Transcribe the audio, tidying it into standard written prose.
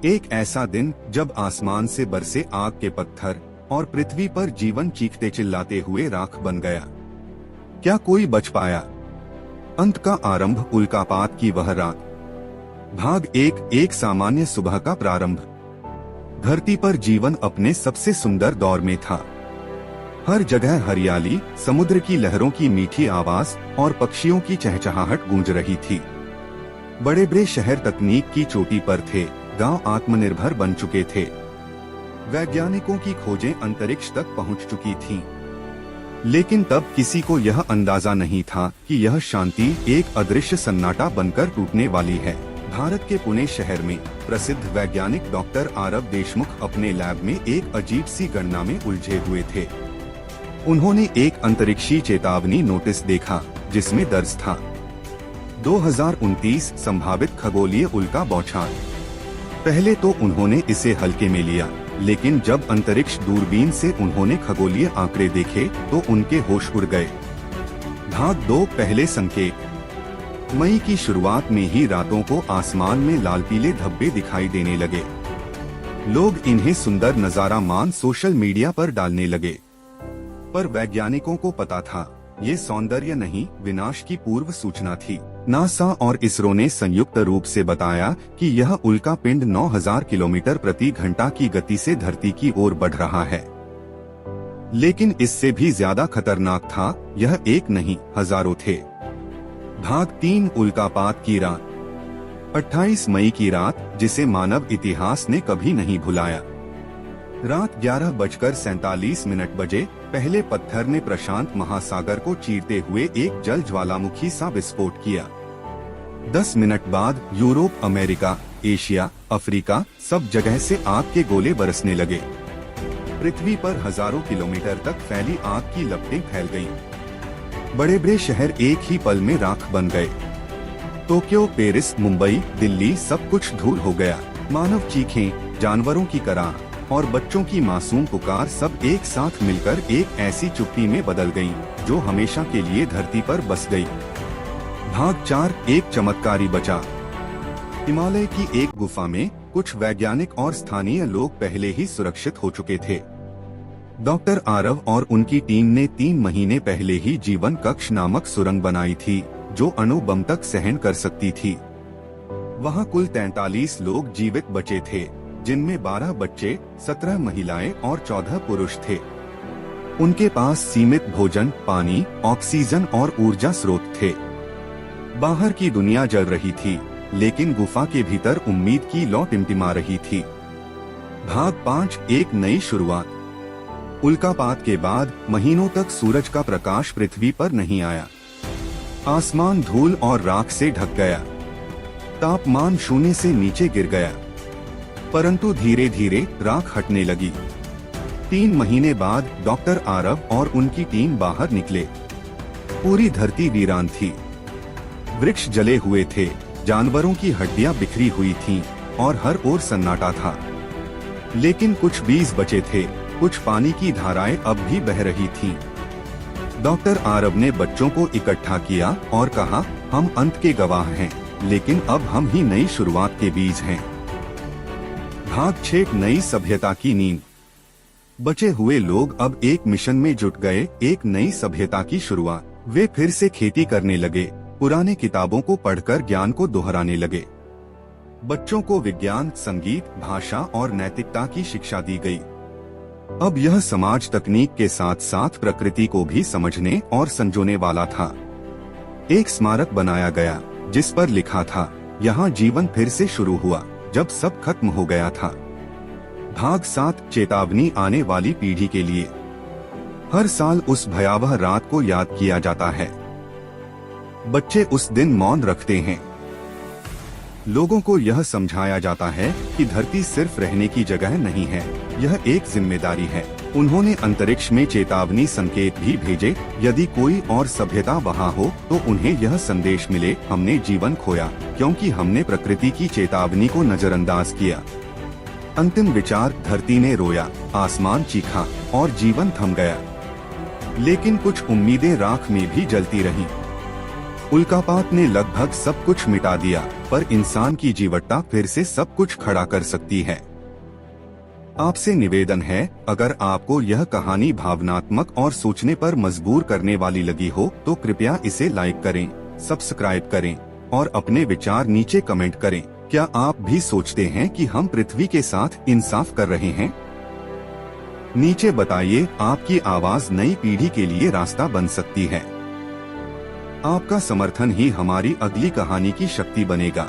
एक ऐसा दिन जब आसमान से बरसे आग के पत्थर और पृथ्वी पर जीवन चीखते चिल्लाते हुए राख बन गया। क्या कोई बच पाया? अंत का आरंभ, उल्कापात की वह रात। भाग एक सामान्य सुबह का प्रारंभ। धरती पर जीवन अपने सबसे सुंदर दौर में था। हर जगह हरियाली, समुद्र की लहरों की मीठी आवाज और पक्षियों की चहचहाहट गूंज रही थी। बड़े बड़े शहर तकनीक की चोटी पर थे, गांव आत्मनिर्भर बन चुके थे। वैज्ञानिकों की खोजें अंतरिक्ष तक पहुंच चुकी थीं। लेकिन तब किसी को यह अंदाजा नहीं था कि यह शांति एक अदृश्य सन्नाटा बनकर टूटने वाली है। भारत के पुणे शहर में प्रसिद्ध वैज्ञानिक डॉक्टर आरव देशमुख अपने लैब में एक अजीब सी गणना में उलझे हुए थे। उन्होंने एक अंतरिक्षीय चेतावनी नोटिस देखा जिसमें दर्ज था 2029 संभावित खगोलीय उल्का बौछार। पहले तो उन्होंने इसे हल्के में लिया, लेकिन जब अंतरिक्ष दूरबीन से उन्होंने खगोलीय आंकड़े देखे तो उनके होश उड़ गए। भाग 2 पहले संकेत। मई की शुरुआत में ही रातों को आसमान में लाल पीले धब्बे दिखाई देने लगे। लोग इन्हें सुंदर नजारा मान सोशल मीडिया पर डालने लगे। पर वैज्ञानिकों को पता था, ये सौंदर्य नहीं, विनाश की पूर्व सूचना थी। नासा और इसरो ने संयुक्त रूप से बताया कि यह उल्का पिंड 9000 किलोमीटर प्रति घंटा की गति से धरती की ओर बढ़ रहा है। लेकिन इससे भी ज्यादा खतरनाक था, यह एक नहीं, हजारों थे। भाग 3 उल्कापात की रात। 28 मई की रात, जिसे मानव इतिहास ने कभी नहीं भुलाया। रात 11:47 बजे पहले पत्थर ने प्रशांत महासागर को चीरते हुए एक जल ज्वालामुखी सा विस्फोट किया। 10 मिनट बाद यूरोप, अमेरिका, एशिया, अफ्रीका सब जगह से आग के गोले बरसने लगे। पृथ्वी पर हजारों किलोमीटर तक फैली आग की लपटें फैल गईं। बड़े बड़े शहर एक ही पल में राख बन गए। टोक्यो, पेरिस, मुंबई, दिल्ली सब कुछ धूल हो गया। मानव चीखें, जानवरों की कराह और बच्चों की मासूम पुकार सब एक साथ मिलकर एक ऐसी चुप्पी में बदल गईं, जो हमेशा के लिए धरती पर बस गई। भाग 4 एक चमत्कारी बचा। हिमालय की एक गुफा में कुछ वैज्ञानिक और स्थानीय लोग पहले ही सुरक्षित हो चुके थे। डॉक्टर आरव और उनकी टीम ने 3 महीने पहले ही जीवन कक्ष नामक सुरंग बनाई थी, जो अणु बम तक सहन कर सकती थी। वहाँ कुल 43 लोग जीवित बचे थे, जिनमें 12 बच्चे, 17 महिलाएं और 14 पुरुष थे। उनके पास सीमित भोजन, पानी, ऑक्सीजन और ऊर्जा स्रोत थे। बाहर की दुनिया जल रही थी, लेकिन गुफा के भीतर उम्मीद की लौ टिमटिमा रही थी। भाग 5 एक नई शुरुआत। उल्कापात के बाद महीनों तक सूरज का प्रकाश पृथ्वी पर नहीं आया। आसमान धूल और राख से ढक गया। तापमान 0 से नीचे गिर गया। परंतु धीरे धीरे राख हटने लगी। 3 महीने बाद डॉक्टर आरव और उनकी टीम बाहर निकले। पूरी धरती वीरान थी। वृक्ष जले हुए थे, जानवरों की हड्डियां बिखरी हुई थीं और हर ओर सन्नाटा था। लेकिन कुछ बीज बचे थे, कुछ पानी की धाराएं अब भी बह रही थीं। डॉक्टर आरव ने बच्चों को इकट्ठा किया और कहा, हम अंत के गवाह हैं, लेकिन अब हम ही नई शुरुआत के बीज हैं। भाग 6 नई सभ्यता की नींव। बचे हुए लोग अब एक मिशन में जुट गए, एक नई सभ्यता की शुरुआत। वे फिर से खेती करने लगे, पुराने किताबों को पढ़कर ज्ञान को दोहराने लगे। बच्चों को विज्ञान, संगीत, भाषा और नैतिकता की शिक्षा दी गई। अब यह समाज तकनीक के साथ साथ प्रकृति को भी समझने और संजोने वाला था। एक स्मारक बनाया गया, जिस पर लिखा था, यहाँ जीवन फिर से शुरू हुआ जब सब खत्म हो गया था। भाग 7 चेतावनी आने वाली पीढ़ी के लिए। हर साल उस भयावह रात को याद किया जाता है। बच्चे उस दिन मौन रखते हैं। लोगों को यह समझाया जाता है कि धरती सिर्फ रहने की जगह नहीं है, यह एक जिम्मेदारी है। उन्होंने अंतरिक्ष में चेतावनी संकेत भी भेजे, यदि कोई और सभ्यता वहाँ हो तो उन्हें यह संदेश मिले, हमने जीवन खोया क्योंकि हमने प्रकृति की चेतावनी को नजरअंदाज किया। अंतिम विचार, धरती ने रोया, आसमान चीखा और जीवन थम गया। लेकिन कुछ उम्मीदें राख में भी जलती रहीं। उल्कापात ने लगभग सब कुछ मिटा दिया, पर इंसान की जीवटता फिर से सब कुछ खड़ा कर सकती है। आपसे निवेदन है, अगर आपको यह कहानी भावनात्मक और सोचने पर मजबूर करने वाली लगी हो तो कृपया इसे लाइक करें, सब्सक्राइब करें और अपने विचार नीचे कमेंट करें। क्या आप भी सोचते हैं कि हम पृथ्वी के साथ इंसाफ कर रहे हैं? नीचे बताइए, आपकी आवाज नई पीढ़ी के लिए रास्ता बन सकती है। आपका समर्थन ही हमारी अगली कहानी की शक्ति बनेगा।